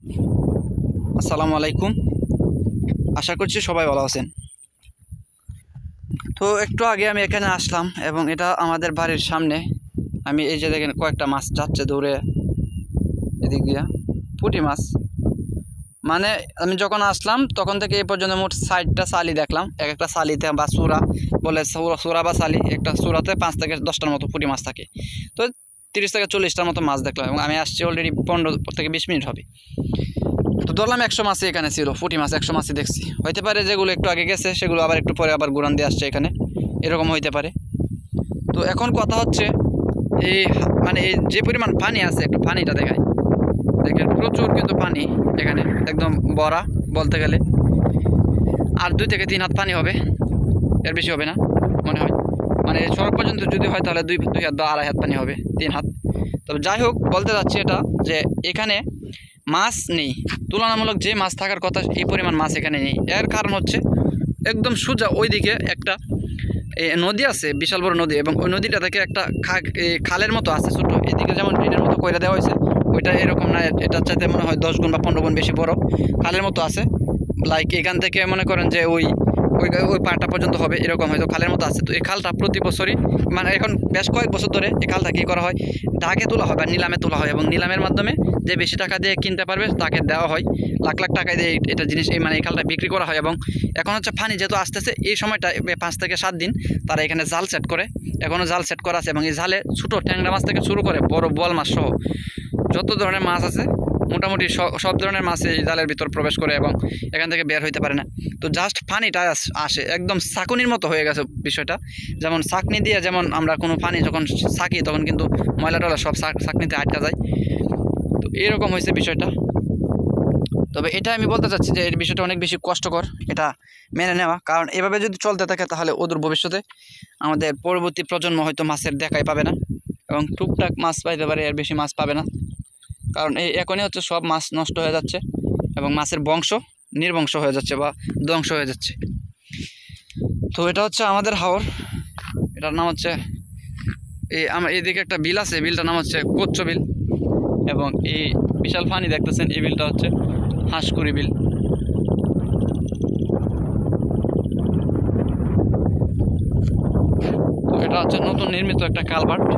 আসসালামু আলাইকুম। আশা করছি সবাই ভালো আছেন। তো একটু আগে আমি এখানে আসলাম এবং এটা আমাদের বাড়ির সামনে। আমি এই যে দেখেন কয়েকটা মাছ যাচ্ছে দৌড়ে এদিক দিয়া, পুঁটি মাছ। মানে আমি যখন আসলাম তখন থেকে এই পর্যন্ত মোট 60টা সালি দেখলাম। এক একটা সালিতে বা সুরা বলে, সুরা বা সালি, একটা সুরাতে 5 থেকে 10টার মতো পুঁটি মাছ থাকে। তো 30 থেকে 40টার মতো মাছ দেখলাম এবং আমি আসছি অলরেডি 15 থেকে 20 মিনিট হবে। তো ধরলাম 100 মাছই এখানে ছিল, পুঁটি মাছ 100 মাছই দেখছি। হইতে পারে যেগুলো একটু আগে গেছে সেগুলো আবার একটু পরে আবার ঘুরান দিয়ে আসছে এখানে, এরকম হইতে পারে। তো এখন কথা হচ্ছে এই মানে এই যে পরিমাণ পানি আছে, একটু পানিটা দেখায়। দেখেন প্রচুর কিন্তু পানি এখানে, একদম ভরা বলতে গেলে। আর 2 থেকে 3 হাত পানি হবে, এর বেশি হবে না মনে হয়। মানে সড়ক পর্যন্ত যদি হয় তাহলে 2 হাত বা 2.5 হাত পানি হবে, 3 হাত। তবে যাই হোক, বলতে যাচ্ছি এটা যে এখানে মাছ নেই, তুলনামূলক যে মাছ থাকার কথা এই পরিমাণ মাছ এখানে নেই। এর কারণ হচ্ছে একদম সোজা ওইদিকে একটা নদী আছে, বিশাল বড় নদী, এবং ওই নদীটা থেকে একটা খালের মতো আছে ছোট। এদিকে যেমন ড্রেনের মতো করে দেওয়া হয়েছে, ওইটা এরকম না, এটার চাইতে মনে হয় 10 গুণ বা 15 গুণ বেশি বড় খালের মতো আছে। লাইক এখান থেকে মনে করেন যে ওই ওই ওই পাড়টা পর্যন্ত হবে, এরকম হয়তো খালের মতো আছে। তো এই খালটা প্রতি বছরই, মানে এখন বেশ কয়েক বছর ধরে এই খালটা কী করা হয়, ডাকে তোলা হয় বা নিলামে তোলা হয়, এবং নিলামের মাধ্যমে যে বেশি টাকা দিয়ে কিনতে পারবে তাকে দেওয়া হয়। লাখ লাখ টাকা দিয়ে এটা জিনিস মানে এই খালটা বিক্রি করা হয়। এবং এখন হচ্ছে পানি যেহেতু আসতেছে, এই সময়টা 5 থেকে 7 দিন তারা এখানে জাল সেট করে, এখনও জাল সেট করা আছে। এবং এই জালে ছোটো ট্যাংরা মাছ থেকে শুরু করে বড় বোয়াল মাছ সহ যত ধরনের মাছ আছে মোটামুটি সব ধরনের মাছ এই জালের ভিতর প্রবেশ করে এবং এখান থেকে বের হইতে পারে না। তো জাস্ট পানিটা আসে একদম ছাঁকুনির মতো হয়ে গেছে বিষয়টা। যেমন ছাঁকনি দিয়ে যেমন আমরা কোনো পানি যখন ছাঁকি তখন কিন্তু ময়লা টয়লা সব ছাঁকনিতে আটকা যায়, তো এরকম হয়েছে বিষয়টা। তবে এটা আমি বলতে চাচ্ছি যে এই বিষয়টা অনেক বেশি কষ্টকর, এটা মেনে নেওয়া। কারণ এভাবে যদি চলতে থাকে তাহলে অদূর ভবিষ্যতে আমাদের পরবর্তী প্রজন্ম হয়তো মাছের দেখাই পাবে না, এবং টুকটাক মাছ পাইতে পারে, এর বেশি মাছ পাবে না। কারণ এই এখনই হচ্ছে সব মাছ নষ্ট হয়ে যাচ্ছে এবং মাছের বংশ নির্বংশ হয়ে যাচ্ছে বা ধ্বংস হয়ে যাচ্ছে। তো এটা হচ্ছে আমাদের হাওর, এটার নাম হচ্ছে এইদিকে একটা বিল আছে, বিলটার নাম হচ্ছে কচ্চ বিল। এবং এই বিশাল পানি দেখতেছেন, এই বিলটা হচ্ছে হাঁসকুড়ি বিল। তো এটা হচ্ছে নতুন নির্মিত একটা কালভার্ট।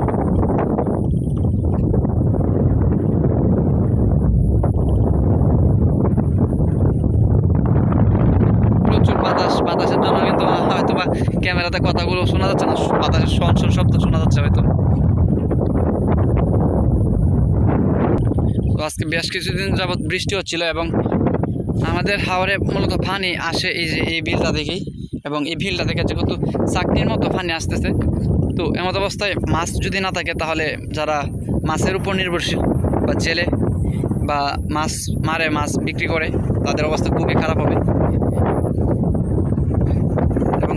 প্রচুর বাতাসের জন্য কিন্তু হয়তো বা ক্যামেরাতে কথাগুলো শোনা যাচ্ছে না, বাতাসের শব্দ শোনা যাচ্ছে হয়তো। তো আজকে বেশ কিছুদিন যাবৎ বৃষ্টি হচ্ছিল এবং আমাদের হাওরে মূলত পানি আসে এই যে এই বিলটা দেখেই। এবং এই বিলটা থেকে যেহেতু চাকরির মতো পানি আসতেছে, তো এমত অবস্থায় মাছ যদি না থাকে তাহলে যারা মাছের উপর নির্ভরশীল বা জেলে বা মাছ মারে, মাছ বিক্রি করে, তাদের অবস্থা খুবই খারাপ হবে। এবং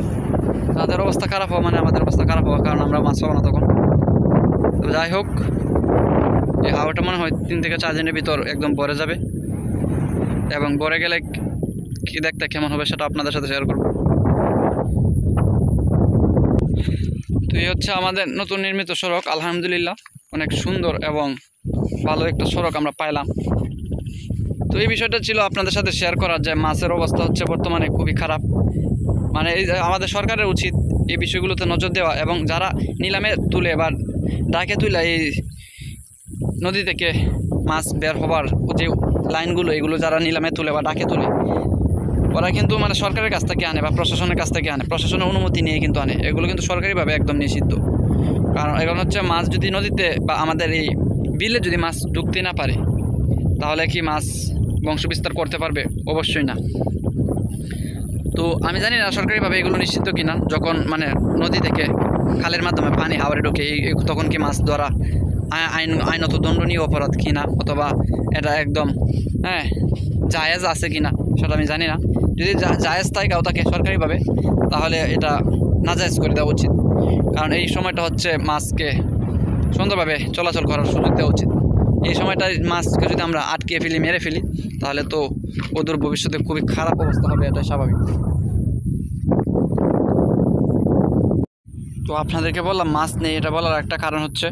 তাদের অবস্থা খারাপ হওয়া মানে আমাদের অবস্থা খারাপ হওয়া, কারণ আমরা মাছ পাবো না তখন। তো যাই হোক, এই হাওয়াটা মনে হয় 3 থেকে 4 দিনের ভিতর একদম ভরে যাবে, এবং ভরে গেলে কি দেখতে কেমন হবে সেটা আপনাদের সাথে শেয়ার করব। তো এই হচ্ছে আমাদের নতুন নির্মিত সড়ক, আলহামদুলিল্লাহ অনেক সুন্দর এবং ভালো একটা সড়ক আমরা পাইলাম। তো এই বিষয়টা ছিল আপনাদের সাথে শেয়ার করার, যে মাছের অবস্থা হচ্ছে বর্তমানে খুবই খারাপ। মানে এই আমাদের সরকারের উচিত এই বিষয়গুলোতে নজর দেওয়া, এবং যারা নিলামে তুলে বা ডাকে তুলে এই নদী থেকে মাছ বের হবার যে লাইনগুলো, এগুলো যারা নিলামে তুলে বা ডাকে তুলে, ওরা কিন্তু মানে সরকারের কাছ থেকে আনে বা প্রশাসনের কাছ থেকে আনে, প্রশাসনের অনুমতি নিয়ে কিন্তু আনে। এগুলো কিন্তু সরকারিভাবে একদম নিষিদ্ধ। কারণ এখন হচ্ছে মাছ যদি নদীতে বা আমাদের এই বিলে যদি মাছ ঢুকতে না পারে, তাহলে কি মাছ বংশবিস্তার করতে পারবে? অবশ্যই না। তো আমি জানি না সরকারিভাবে এগুলো নিষিদ্ধ কিনা। যখন মানে নদী থেকে খালের মাধ্যমে পানি হাওরে ঢোকে, তখন কি মাছ ধরা আইনত দণ্ডনীয় অপরাধ কিনা, অথবা এটা একদম জায়েজ আছে কিনা সেটা আমি জানি না। যদি জায়েজ তাইকাও থাকে সরকারিভাবে, তাহলে এটা নাজায়েজ করে দেওয়া উচিত। কারণ এই সময়টা হচ্ছে মাছকে সুন্দরভাবে চলাচল করার সুযোগ দেওয়া উচিত। এই সময়টায় মাছকে যদি আমরা আটকে ফেলি, মেরে ফেলি, তাহলে তো অদূর ভবিষ্যতে খুবই খারাপ অবস্থা হবে, এটা স্বাভাবিক। তো আপনাদেরকে বললাম মাছ নেই, এটা বলার একটা কারণ হচ্ছে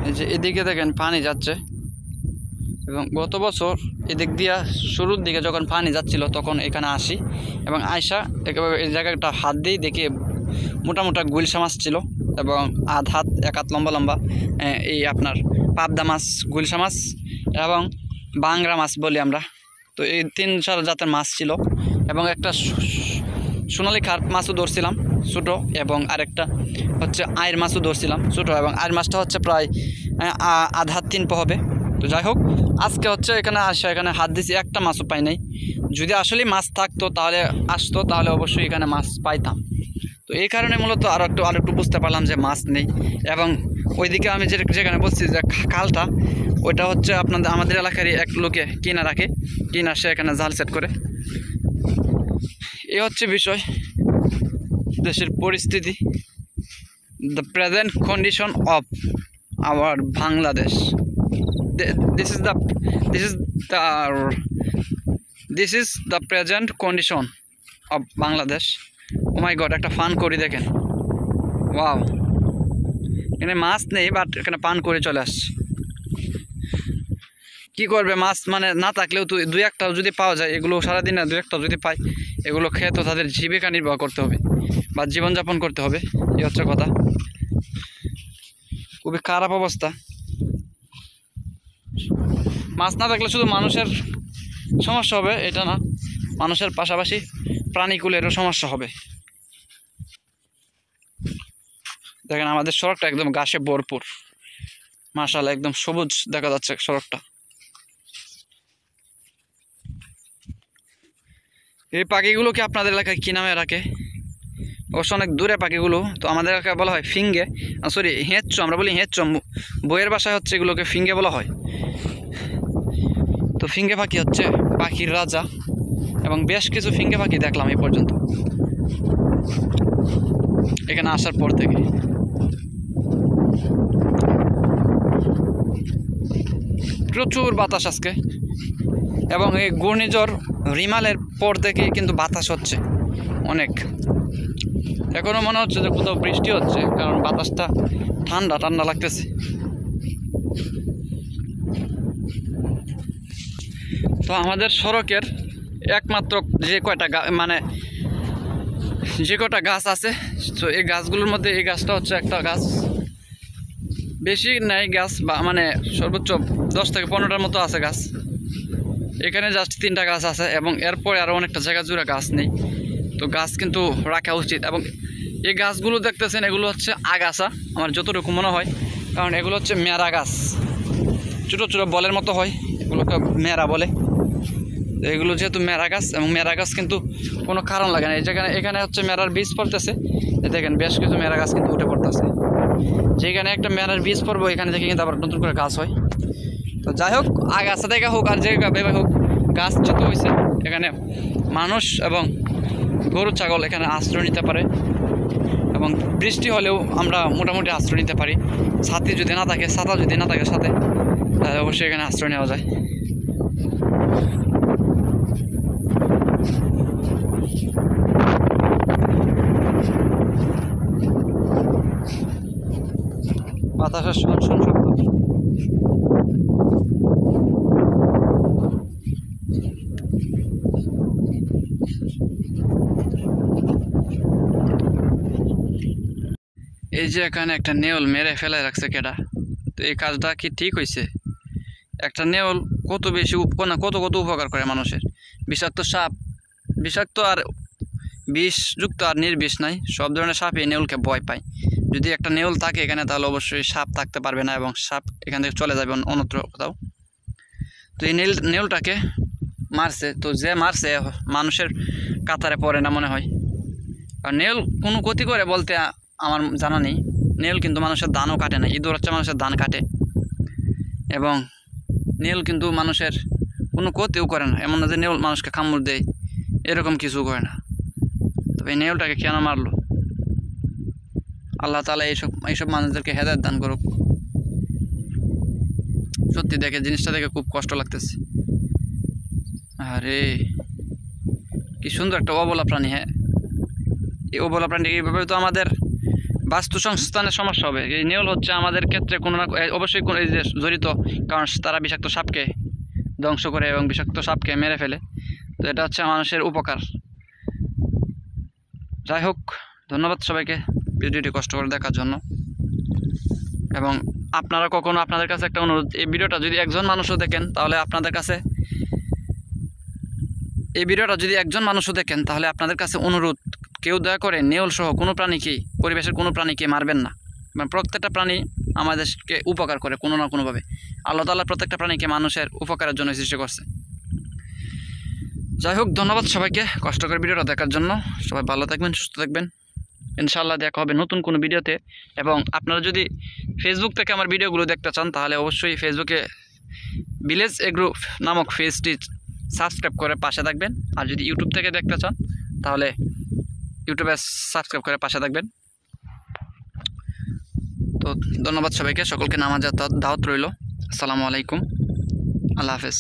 এই যে এদিকে দেখেন পানি যাচ্ছে এবং গত বছর এদিক দিয়া শুরুর দিকে যখন পানি যাচ্ছিল তখন এখানে আসি এবং আয়সা একেবারে এই জায়গাটা হাত দিয়ে দেখে মোটা মোটা গুলশা মাছ ছিল এবং আধ হাত এক হাত লম্বা লম্বা এই আপনার পাবদা মাছ, গুলশা মাছ এবং বাংরা মাছ বলি আমরা। তো এই 3-4 জাতের মাছ ছিল এবং একটা সোনালি কার্প মাছও ধরছিলাম ছোটো, এবং আরেকটা হচ্ছে আয়ের মাছও ধরছিলাম ছোটো, এবং আয়ের মাছটা হচ্ছে প্রায় আধ হাত 3 পা হবে। তো যাই হোক, আজকে হচ্ছে এখানে আসা, এখানে হাত দিয়েছি, একটা মাছও পাই নাই। যদি আসলে মাছ থাকতো তাহলে আসতো, তাহলে অবশ্যই এখানে মাছ পাইতাম। তো এই কারণে মূলত আরও একটু বুঝতে পারলাম যে মাছ নেই। এবং ওইদিকে আমি যেখানে বলছি যে খালটা, ওইটা হচ্ছে আমাদের এলাকারই এক লোকে কিনা রাখে, কিনা সে এখানে জাল সেট করে। এই হচ্ছে বিষয়, দেশের পরিস্থিতি, the present condition of our Bangladesh. This is the present condition of Bangladesh. Oh my God, একটা ফান করি দেখেন, ওয়াও, এখানে মাছ নেই বাট এখানে পান করে চলে আসছে। কি করবে, মাছ মানে না থাকলেও তো 2-1টা যদি পাওয়া যায়, এগুলো সারাদিনে 2-1টা যদি পাই, এগুলো খেয়ে তো তাদের জীবিকা নির্বাহ করতে হবে বা জীবনযাপন করতে হবে, এই হচ্ছে কথা। খুবই খারাপ অবস্থা। মাছ না থাকলে শুধু মানুষের সমস্যা হবে এটা না, মানুষের পাশাপাশি প্রাণীকুলেরও সমস্যা হবে। দেখেন আমাদের সড়কটা একদম ঘাসে ভরপুর, মাশাআল্লাহ, একদম সবুজ দেখা যাচ্ছে সড়কটা। এই পাখিগুলোকে আপনাদের এলাকায় কী নামে রাখে? অবশ্য অনেক দূরে পাখিগুলো, তো আমাদের এলাকায় বলা হয় ফিঙ্গে, সরি হেঁচো, আমরা বলি হেঁচো, বইয়ের বাসায় হচ্ছে এগুলোকে ফিঙ্গে বলা হয়। তো ফিঙ্গে পাখি হচ্ছে পাখির রাজা, এবং বেশ কিছু ফিঙ্গে পাখি দেখলাম এই পর্যন্ত এখানে আসার পর থেকে। প্রচুর বাতাস আজকে, এবং এই ঘূর্ণিঝড় রিমালের পর থেকে কিন্তু বাতাস হচ্ছে অনেক। এখনও মনে হচ্ছে যে কোথাও বৃষ্টি হচ্ছে, কারণ বাতাসটা ঠান্ডা ঠান্ডা লাগতেছে। তো আমাদের সড়কের একমাত্র যে কয়টা গাছ আছে, তো এই গাছগুলোর মধ্যে এই গাছটা হচ্ছে একটা গাছ, বেশি নাই গাছ, বা মানে সর্বোচ্চ 10 থেকে 15টার মতো আছে গাছ। এখানে জাস্ট 3টা গাছ আছে, এবং এরপরে আরও অনেকটা জায়গা জুড়ে গাছ নেই। তো গাছ কিন্তু রাখা উচিত। এবং এই গাছগুলো দেখতেছেন, এগুলো হচ্ছে আগাছা আমার যতটুকু মনে হয়, কারণ এগুলো হচ্ছে মেরা গাছ, ছোটো ছোটো বলের মতো হয়, এগুলোকে মেরা বলে। এগুলো যেহেতু মেরা গাছ, এবং মেরা গাছ কিন্তু কোনো কারণ লাগে না। এখানে হচ্ছে মেরার বীজ পড়তেছে, দেখেন বেশ কিছু মেরা গাছ কিন্তু উঠে পড়তেছে। যেখানে একটা মেরার বীজ পড়বো, এখানে থেকে কিন্তু আবার নতুন করে গাছ হয়। তো যাই হোক, আগাছা দেখা হোক আর যে ভেবে হোক, গাছ যেহেতু হয়েছে, এখানে মানুষ এবং গরু ছাগল এখানে আশ্রয় নিতে পারে, এবং বৃষ্টি হলেও আমরা মোটামুটি আশ্রয় নিতে পারি। ছাতা যদি না থাকে সাথে, তাহলে অবশ্যই এখানে আশ্রয় নেওয়া যায়। বাতাসের শোন শব্দ। এই যে এখানে একটা নেউল মেরে ফেলে রাখছে কেডা, তো এই কাজটা কি ঠিক হয়েছে? একটা নেউল কত বেশি কত উপকার করে মানুষের। বিষাক্ত সাপ, বিষাক্ত আর বিষযুক্ত আর নির্বিষ নাই, সব ধরনের সাপ এই নেউলকে ভয় পায়। যদি একটা নেউল থাকে এখানে, তাহলে অবশ্যই সাপ থাকতে পারবে না, এবং সাপ এখান থেকে চলে যাবে অন্যত্র কোথাও। তো এই নেউলটাকে মারছে, তো যে মারছে মানুষের কাতারে পড়ে না মনে হয়। আর নেউল কোনো ক্ষতি করে বলতে আমার জানা নেই। নেউল কিন্তু মানুষের ধানও কাটে না, ইঁদুর হচ্ছে মানুষের ধান কাটে, এবং নেউল কিন্তু মানুষের কোনো ক্ষতিও করে না। এমন না যে নেউল মানুষকে কামড় দেয়, এরকম কিছু করে না। তবে এই নেউলটাকে কেন মারলো? আল্লাহ তাআলা এইসব মানুষদেরকে হেদায়েত দান করুক। সত্যি দেখে জিনিসটা দেখে খুব কষ্ট লাগতেছে। আরে কি সুন্দর একটা অবলা প্রাণী। হ্যাঁ, এই অবলা প্রাণী এইভাবে তো আমাদের বাস্তু সংস্থানের সমস্যা হবে। এই নেউল হচ্ছে আমাদের ক্ষেত্রে কোনো না অবশ্যই কোনো জড়িত, কারণ তারা বিষাক্ত সাপকে ধ্বংস করে এবং বিষাক্ত সাপকে মেরে ফেলে। তো এটা হচ্ছে মানুষের উপকার। যাই হোক, ধন্যবাদ সবাইকে ভিডিওটি কষ্ট করে দেখার জন্য। এবং আপনারা কখনো, আপনাদের কাছে একটা অনুরোধ, এই ভিডিওটা যদি একজন মানুষও দেখেন তাহলে আপনাদের কাছে, এই ভিডিওটা যদি একজন মানুষও দেখেন তাহলে আপনাদের কাছে অনুরোধ, কেউ দয়া করে নেউল সহ কোনো প্রাণীকেই, পরিবেশের কোনো প্রাণীকে মারবেন না। মানে প্রত্যেকটা প্রাণী আমাদেরকে উপকার করে কোনো না কোনোভাবে। আল্লাহ তাআলা প্রত্যেকটা প্রাণীকে মানুষের উপকারের জন্য সৃষ্টি করছে। যাই হোক, ধন্যবাদ সবাইকে কষ্ট করে ভিডিওটা দেখার জন্য। সবাই ভালো থাকবেন, সুস্থ থাকবেন। ইনশাআল্লাহ দেখা হবে নতুন কোনো ভিডিওতে। এবং আপনারা যদি ফেসবুক থেকে আমার ভিডিওগুলো দেখতে চান তাহলে অবশ্যই ফেসবুকে ভিলেজ এগ্রো নামক পেজটি সাবস্ক্রাইব করে পাশে থাকবেন। আর যদি ইউটিউব থেকে দেখতে চান তাহলে ইউটিউবে সাবস্ক্রাইব করে পাশে থাকবেন। তো ধন্যবাদ সবাইকে, সকলকে নামাজ দাওয়াত রইল। আসসালামু আলাইকুম, আল্লাহ হাফেজ।